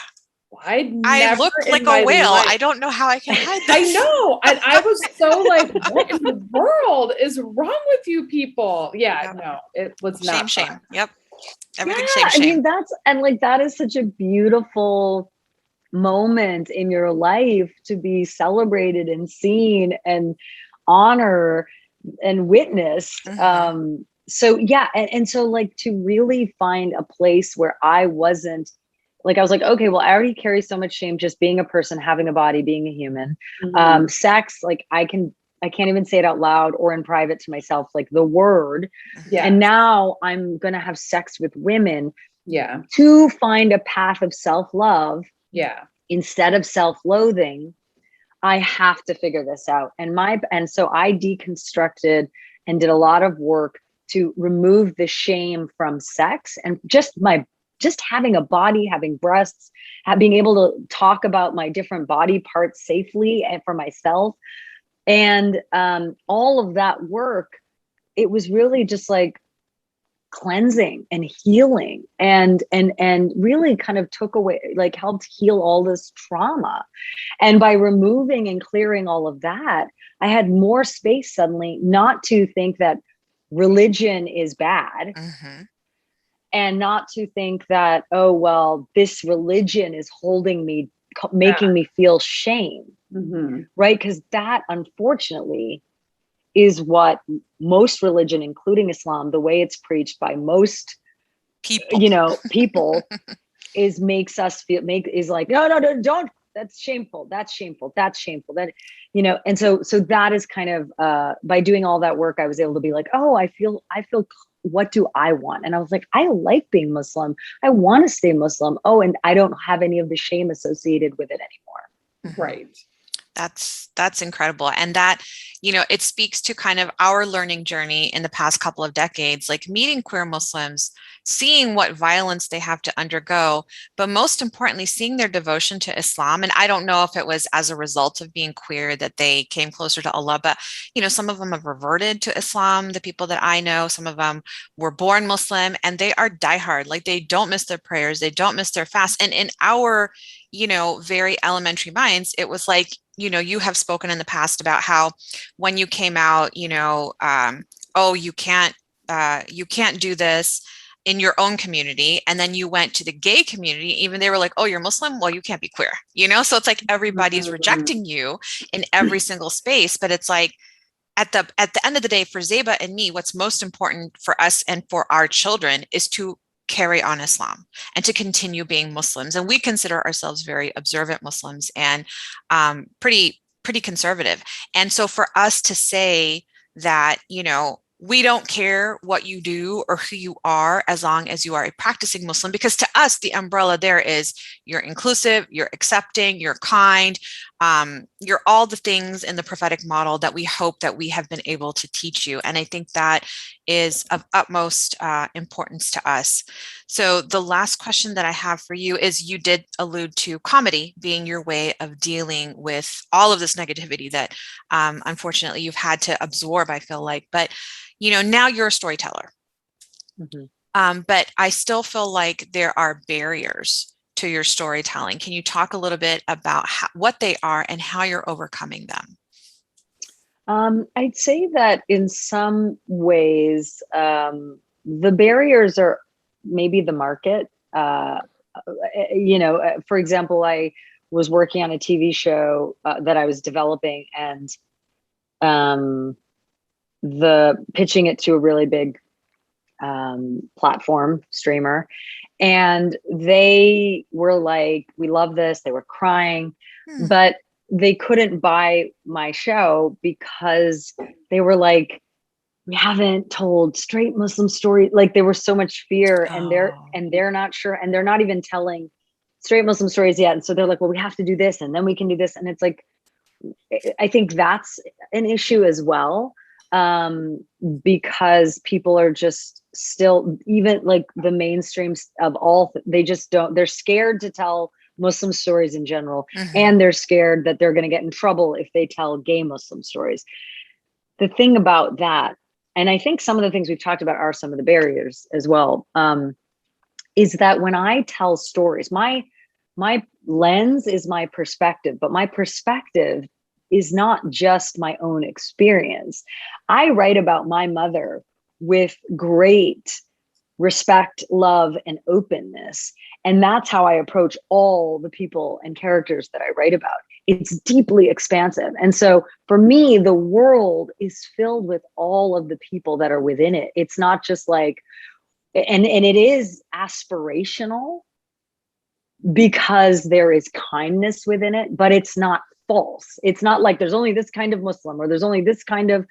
I look like a whale. I don't know how I can hide this. I know. And I was so like, what in the world is wrong with you people? Yeah, no, it was not shame. Fun. Yep. Everything shame. I mean, that is such a beautiful moment in your life to be celebrated and seen and honor and witnessed. So yeah. And so, like, to really find a place where I wasn't, like, I was like, okay, well, I already carry so much shame just being a person, having a body, being a human. Sex, like, I can't even say it out loud or in private to myself, like the word. Yeah. And now I'm going to have sex with women. Yeah. To find a path of self-love. Yeah. Instead of self-loathing, I have to figure this out. And so I deconstructed and did a lot of work to remove the shame from sex and just having a body, having breasts, being able to talk about my different body parts safely and for myself. And all of that work, it was really just like cleansing and healing and really kind of took away, like, helped heal all this trauma. And by removing and clearing all of that, I had more space suddenly not to think that religion is bad. And not to think that, oh, well, this religion is holding me, making me feel shame, right? Because that, unfortunately, is what most religion, including Islam, the way it's preached by most people, is makes us feel, is like, no, don't. That's shameful. That's shameful. That's shameful. That, and so that is kind of, by doing all that work, I was able to be like, oh, I feel, what do I want? And I was like, I like being Muslim. I want to stay Muslim. Oh, and I don't have any of the shame associated with it anymore. Right. That's incredible. And that, it speaks to kind of our learning journey in the past couple of decades, like meeting queer Muslims, seeing what violence they have to undergo, but most importantly, seeing their devotion to Islam. And I don't know if it was as a result of being queer that they came closer to Allah, but some of them have reverted to Islam, the people that I know. Some of them were born Muslim, and they are diehard. Like, they don't miss their prayers, they don't miss their fast. And in our very elementary minds, it was like, you have spoken in the past about how when you came out, oh, you can't do this in your own community. And then you went to the gay community, even they were like, oh, you're Muslim, well, you can't be queer, so it's like everybody's rejecting you in every single space. But it's like, at the end of the day, for Zeba and me, what's most important for us and for our children is to carry on Islam and to continue being Muslims. And we consider ourselves very observant Muslims and pretty conservative. And so for us to say that, we don't care what you do or who you are, as long as you are a practicing Muslim, because to us, the umbrella there is you're inclusive, you're accepting, you're kind, you're all the things in the prophetic model that we hope that we have been able to teach you. And I think that is of utmost importance to us. So the last question that I have for you is, you did allude to comedy being your way of dealing with all of this negativity that unfortunately you've had to absorb, I feel like. But now you're a storyteller. Mm-hmm. But I still feel like there are barriers to your storytelling. Can you talk a little bit about what they are and how you're overcoming them? I'd say that in some ways, the barriers are maybe the market. For example, I was working on a TV show that I was developing, and pitching it to a really big platform streamer, and they were like, we love this. They were crying, but they couldn't buy my show because they were like, we haven't told straight Muslim stories. Like, there was so much fear, and they're not sure, and they're not even telling straight Muslim stories yet. And so they're like, well, we have to do this, and then we can do this. And it's like, I think that's an issue as well. Because people are just still, even like the mainstreams of all, they just don't, they're scared to tell Muslim stories in general. Mm-hmm. And they're scared that they're going to get in trouble if they tell gay Muslim stories. The thing about that, and I think some of the things we've talked about are some of the barriers as well, is that when I tell stories, my lens is my perspective, but my perspective is not just my own experience. I write about my mother with great respect, love, and openness. And that's how I approach all the people and characters that I write about. It's deeply expansive. And so for me, the world is filled with all of the people that are within it. It's not just like, and it is aspirational because there is kindness within it, but it's not false. It's not like there's only this kind of Muslim, or there's only this kind of,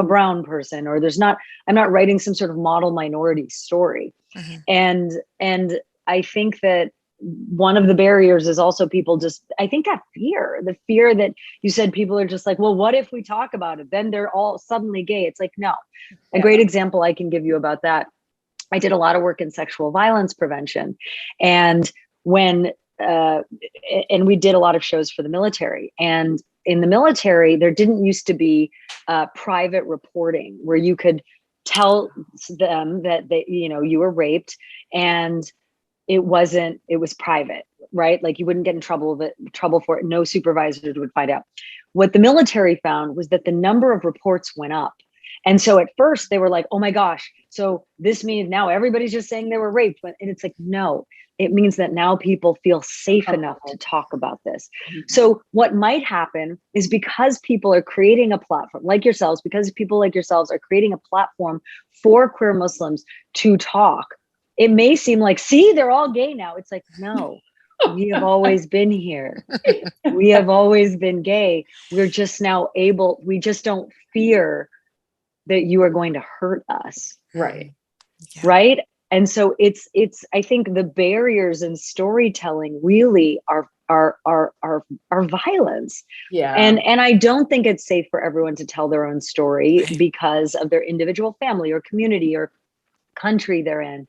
brown person, or I'm not writing some sort of model minority story. Mm-hmm. And I think that one of the barriers is also people I think that the fear that you said, people are just like, well, what if we talk about it? Then they're all suddenly gay. It's like, no. A great example I can give you about that. I did a lot of work in sexual violence prevention. And and we did a lot of shows for the military. And in the military, there didn't used to be private reporting where you could tell them that you were raped, and it was private, right? Like, you wouldn't get in trouble for it. No supervisors would find out. What the military found was that the number of reports went up. And so at first they were like, oh my gosh, so this means now everybody's just saying they were raped. And it's like, no, it means that now people feel safe enough to talk about this. Mm-hmm. So what might happen is, because people are creating a platform like yourselves, because people like yourselves are creating a platform for queer Muslims to talk, it may seem like, see, they're all gay now. It's like, no, we have always been here. We have always been gay. We're just now we just don't fear that you are going to hurt us. Right. Yeah. Right. And so it's, I think the barriers in storytelling really are violence. Yeah. And I don't think it's safe for everyone to tell their own story because of their individual family or community or country they're in.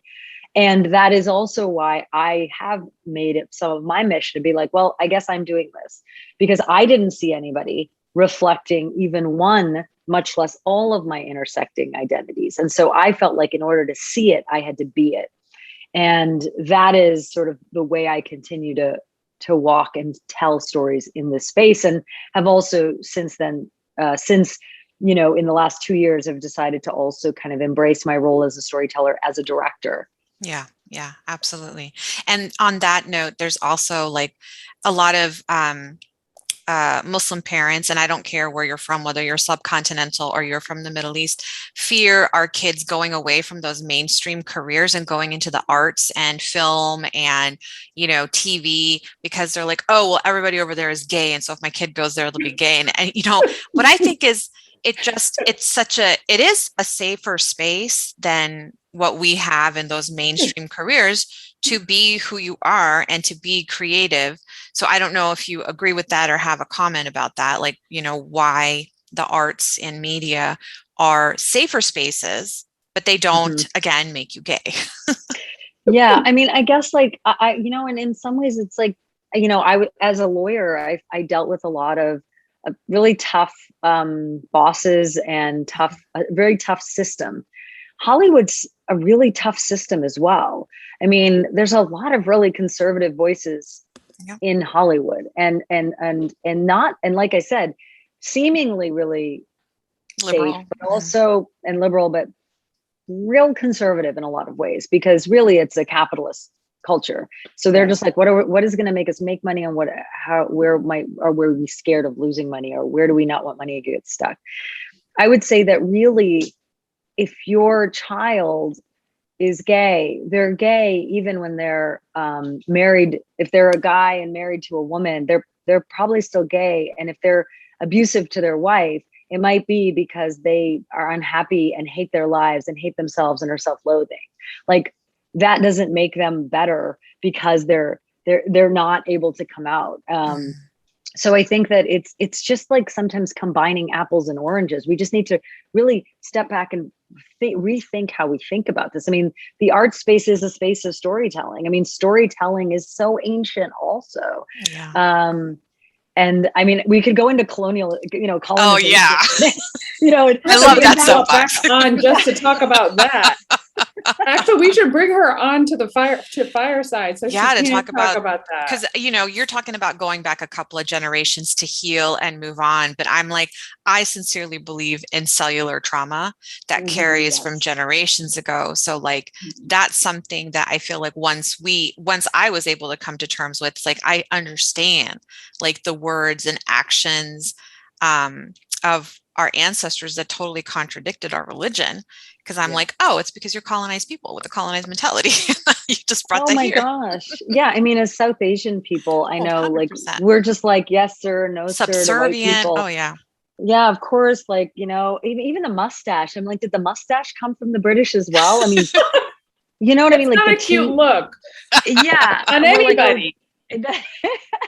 And that is also why I have made it some of my mission to be like, well, I guess I'm doing this because I didn't see anybody reflecting even one, much less all of my intersecting identities. And so I felt like in order to see it, I had to be it. And that is sort of the way I continue to walk and tell stories in this space. And have also since then, in the last 2 years, I've decided to also kind of embrace my role as a storyteller, as a director. Yeah, absolutely. And on that note, there's also like a lot of Muslim parents, and I don't care where you're from, whether you're subcontinental or you're from the Middle East, fear our kids going away from those mainstream careers and going into the arts and film and, TV, because they're like, oh, well, everybody over there is gay. And so if my kid goes there, they'll be gay. And what I think is it is a safer space than what we have in those mainstream careers to be who you are and to be creative. So I don't know if you agree with that or have a comment about that, like, why the arts and media are safer spaces, but they don't, again, make you gay. Yeah. I mean, I guess like, and in some ways it's like, as a lawyer, I dealt with a lot of really tough bosses and a very tough system. Hollywood's a really tough system as well. I mean, there's a lot of really conservative voices in Hollywood and like I said, seemingly really liberal, safe, but also and liberal, but real conservative in a lot of ways, because really it's a capitalist culture. So they're just like, what is going to make us make money, and where are we scared of losing money, or where do we not want money to get stuck? I would say that really, if your child is gay, they're gay even when they're married. If they're a guy and married to a woman, they're probably still gay. And if they're abusive to their wife, it might be because they are unhappy and hate their lives and hate themselves and are self-loathing. Like, that doesn't make them better because they're not able to come out. So I think that it's just like sometimes combining apples and oranges. We just need to really step back and rethink how we think about this. I mean, the art space is a space of storytelling. I mean, storytelling is so ancient also. Yeah. And I mean, we could go into colonization. Oh yeah. I love that soapbox on just to talk about that. Actually, we should bring her on to Fireside so she can talk about that. Because you're talking about going back a couple of generations to heal and move on, but I'm like, I sincerely believe in cellular trauma that carries from generations ago. So like that's something that I feel like once I was able to come to terms with, it's like I understand like the words and actions of our ancestors that totally contradicted our religion. Because I'm like, oh, it's because you're colonized people with a colonized mentality. You just brought that here. Oh my gosh. Yeah. I mean, as South Asian people, I know 100%. Like we're just like, yes, sir, no, subservient. Sir, to white people. Oh yeah. Yeah, of course. Like, even the mustache. I'm like, did the mustache come from the British as well? I mean, you know what I mean? Like not a cute look. Yeah. On anybody.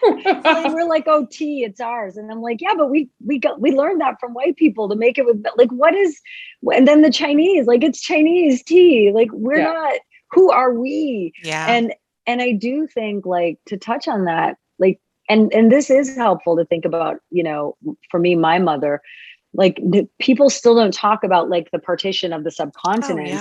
We're like, oh, tea, it's ours. And I'm like, yeah, but we learned that from white people to make it with like, and then the Chinese, like it's Chinese tea. Like we're not, who are we? Yeah. And I do think like to touch on that, like, and this is helpful to think about, for me, my mother, like people still don't talk about like the partition of the subcontinent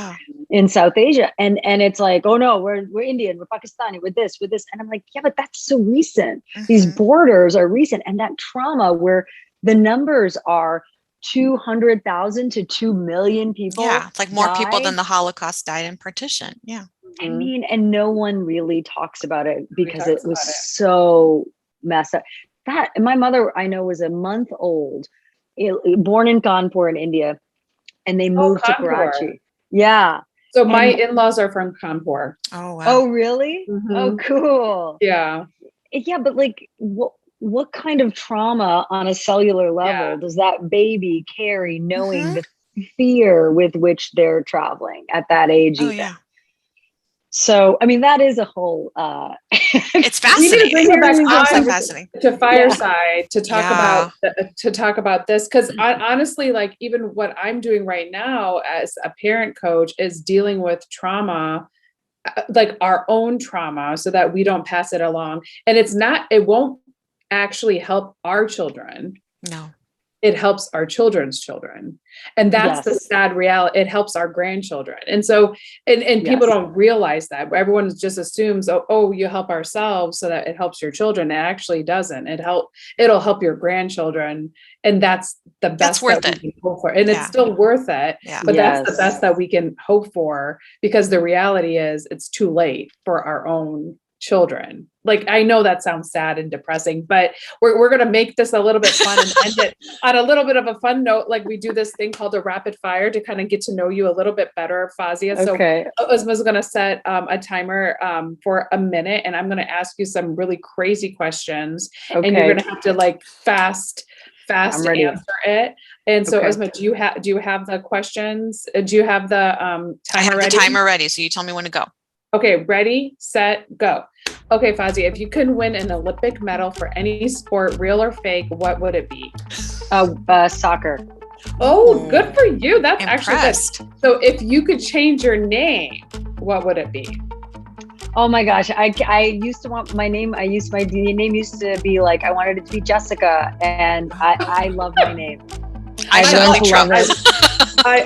in South Asia. And it's like, oh no, we're Indian, we're Pakistani, we're this. And I'm like, yeah, but that's so recent. These borders are recent. And that trauma where the numbers are 200,000 to 2 million people. Yeah. It's like more people than the Holocaust died in partition. Yeah. I mean, and no one really talks about it because it was so messed up. And my mother, I know, was a month old, born in Kanpur in India, and they moved to Karachi. Yeah. So my in-laws are from Kanpur. Oh, wow. Oh, really? Oh, cool. Yeah. Yeah. But like, what kind of trauma on a cellular level does that baby carry, knowing the fear with which they're traveling at that age? Oh, yeah. So, I mean, that is a whole, it's fascinating. We need to bring her back fascinating. To Fireside to talk about this. Cause honestly, like even what I'm doing right now as a parent coach is dealing with trauma like our own trauma so that we don't pass it along. And it won't actually help our children. No. It helps our children's children. And that's the sad reality. It helps our grandchildren. And so, and people don't realize that. Everyone just assumes, oh, you help ourselves so that it helps your children. It actually doesn't. It'll help your grandchildren. And that's the best that's worth that it. we can hope for. And it's still worth it. Yeah. But that's the best that we can hope for, because the reality is it's too late for our own children. Like, I know that sounds sad and depressing, but we're going to make this a little bit fun and end it on a little bit of a fun note. Like, we do this thing called a rapid fire to kind of get to know you a little bit better, Fazia. Okay. So Uzma's going to set a timer for a minute, and I'm going to ask you some really crazy questions, and you're going to have to like fast answer it. And so Uzma, do you have the questions? Do you have the timer ready? I have the timer ready. So you tell me when to go. Okay, ready, set, go. Okay, Fazia, if you could win an Olympic medal for any sport, real or fake, what would it be? Soccer. Oh, good for you. That's impressed. Actually good. So if you could change your name, what would it be? Oh my gosh, I used to want my name. My name used to be like, I wanted it to be Jessica, and I love my name. I totally love it. I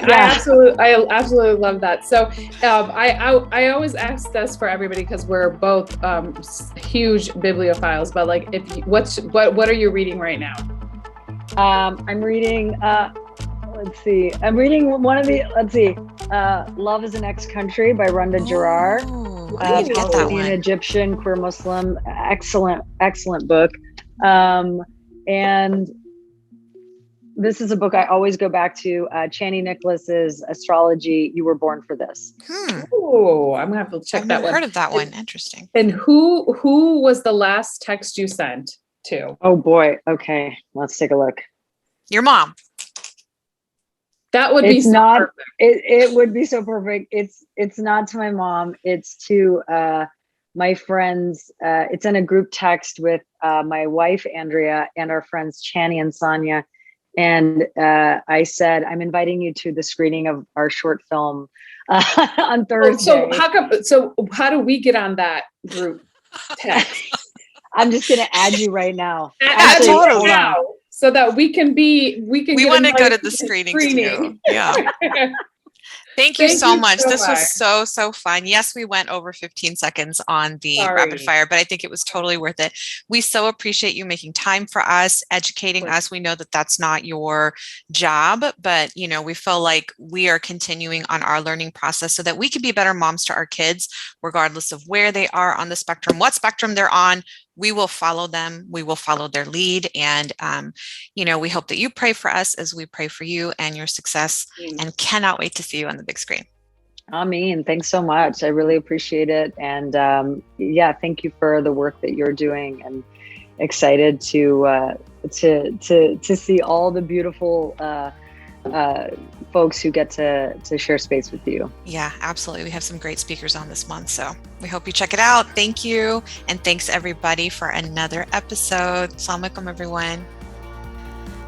absolutely love that. So I always ask this for everybody because we're both huge bibliophiles. But like, what are you reading right now? I'm reading. I'm reading one of the. Love is an Ex-Country by Rhonda Girard. An Egyptian queer Muslim. Excellent book. And this is a book I always go back to, Chani Nicholas's Astrology, You Were Born for This. Oh, I'm gonna have to check that one. I've heard of that one. Interesting. And who was the last text you sent to? Oh boy. Okay, let's take a look. Your mom. That would be perfect. It would be so perfect. It's not to my mom. It's to my friends. It's in a group text with my wife Andrea and our friends Chani and Sonia. And I said, I'm inviting you to the screening of our short film on Thursday. So how do we get on that group text? I'm just going to add you right now. Totally. So that we want to go to the screenings too. Yeah. Thank you so much. This was so fun. Yes, we went over 15 seconds on the rapid fire, but I think it was totally worth it. We so appreciate you making time for us, educating us. We know that that's not your job, but we feel like we are continuing on our learning process so that we can be better moms to our kids, regardless of where they are on the spectrum, what spectrum they're on. We will follow them. We will follow their lead. And, we hope that you pray for us as we pray for you and your success, and cannot wait to see you on the big screen. Amen. Thanks so much. I really appreciate it. And thank you for the work that you're doing, and excited to see all the beautiful folks who get to share space with you. Yeah, absolutely. We have some great speakers on this month, so we hope you check it out. Thank you. And thanks everybody for another episode. Assalamu alaikum, everyone.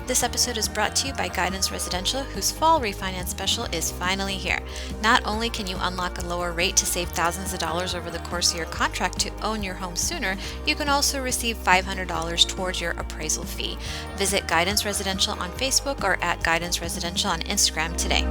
This episode is brought to you by Guidance Residential, whose fall refinance special is finally here. Not only can you unlock a lower rate to save thousands of dollars over the course of your contract to own your home sooner, you can also receive $500 towards your appraisal fee. Visit Guidance Residential on Facebook or at Guidance Residential on Instagram today.